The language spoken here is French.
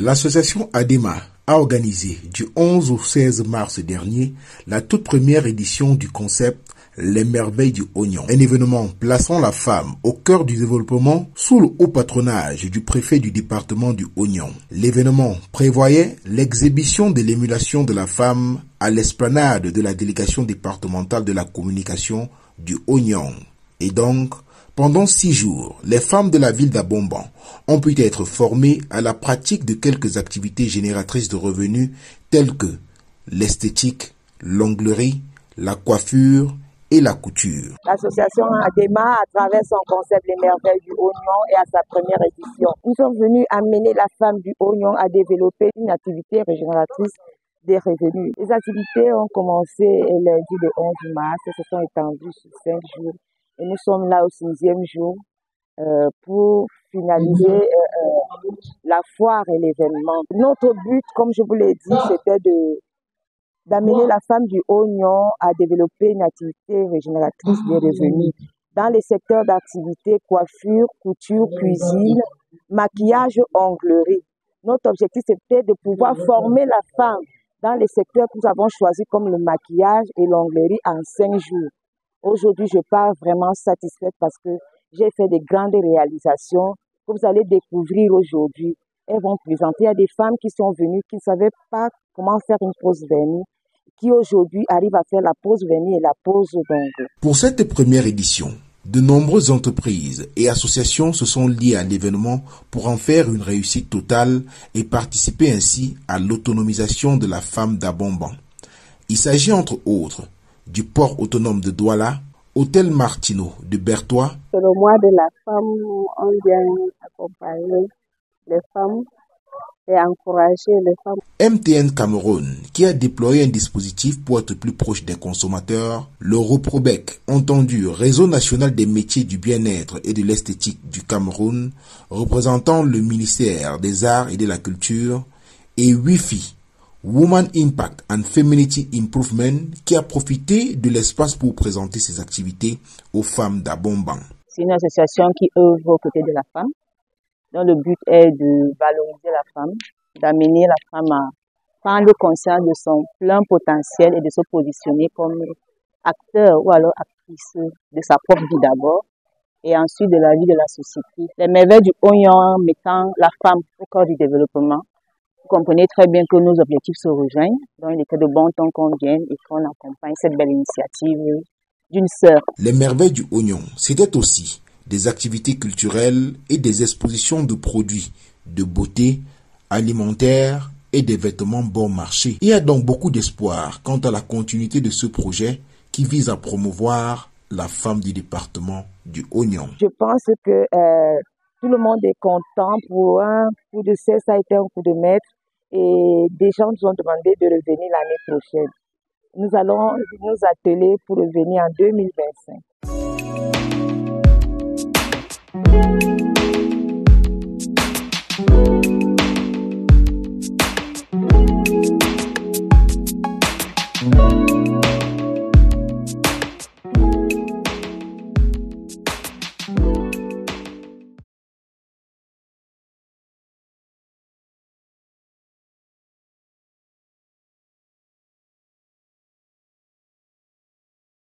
L'association ADEMA a organisé du 11 au 16 mars dernier la toute première édition du concept Les merveilles du oignon, un événement plaçant la femme au cœur du développement sous le haut patronage du préfet du département du Oignon. L'événement prévoyait l'exhibition de l'émulation de la femme à l'esplanade de la délégation départementale de la communication du Oignon. Et donc, pendant 6 jours, les femmes de la ville d'Abomban ont pu être formées à la pratique de quelques activités génératrices de revenus telles que l'esthétique, l'onglerie, la coiffure et la couture. L'association ADEMA, à travers son concept Les merveilles du Oignon et à sa première édition, nous sommes venus amener la femme du Oignon à développer une activité régénératrice des revenus. Les activités ont commencé lundi le 11 mars et se sont étendues sur 5 jours. Et nous sommes là au 6e jour pour finaliser la foire et l'événement. Notre but, comme je vous l'ai dit, c'était d'amener la femme du Oignon à développer une activité régénératrice des revenus dans les secteurs d'activité coiffure, couture, cuisine, maquillage, onglerie. Notre objectif, c'était de pouvoir former la femme dans les secteurs que nous avons choisis comme le maquillage et l'onglerie en 5 jours. Aujourd'hui, je pars vraiment satisfaite parce que j'ai fait de grandes réalisations que vous allez découvrir aujourd'hui. Elles vont présenter à des femmes qui sont venues, qui ne savaient pas comment faire une pose vernis, qui aujourd'hui arrivent à faire la pose vernis et la pose d'ongles. Pour cette première édition, de nombreuses entreprises et associations se sont liées à l'événement pour en faire une réussite totale et participer ainsi à l'autonomisation de la femme d'Abomban. Il s'agit entre autres du port autonome de Douala, Hôtel Martineau de Bertois. C'est le mois de la femme, on vient accompagner les femmes et encourager les femmes. MTN Cameroun, qui a déployé un dispositif pour être plus proche des consommateurs, le ROPROBEC, entendu Réseau national des métiers du bien-être et de l'esthétique du Cameroun, représentant le ministère des Arts et de la Culture, et WIFI, Woman Impact and Femininity Improvement, qui a profité de l'espace pour présenter ses activités aux femmes d'Abomban. C'est une association qui œuvre aux côtés de la femme, dont le but est de valoriser la femme, d'amener la femme à prendre conscience de son plein potentiel et de se positionner comme acteur ou alors actrice de sa propre vie d'abord et ensuite de la vie de la société. Les merveilles du Oignon mettant la femme au cœur du développement. Vous comprenez très bien que nos objectifs se rejoignent, donc il était de bon temps qu'on vienne et qu'on accompagne cette belle initiative d'une sœur. Les merveilles du Oignon, c'était aussi des activités culturelles et des expositions de produits de beauté, alimentaires et des vêtements bon marché. Il y a donc beaucoup d'espoir quant à la continuité de ce projet qui vise à promouvoir la femme du département du Oignon. Je pense que tout le monde est content pour un coup de cesse, ça a été un coup de maître et des gens nous ont demandé de revenir l'année prochaine. Nous allons nous atteler pour revenir en 2025.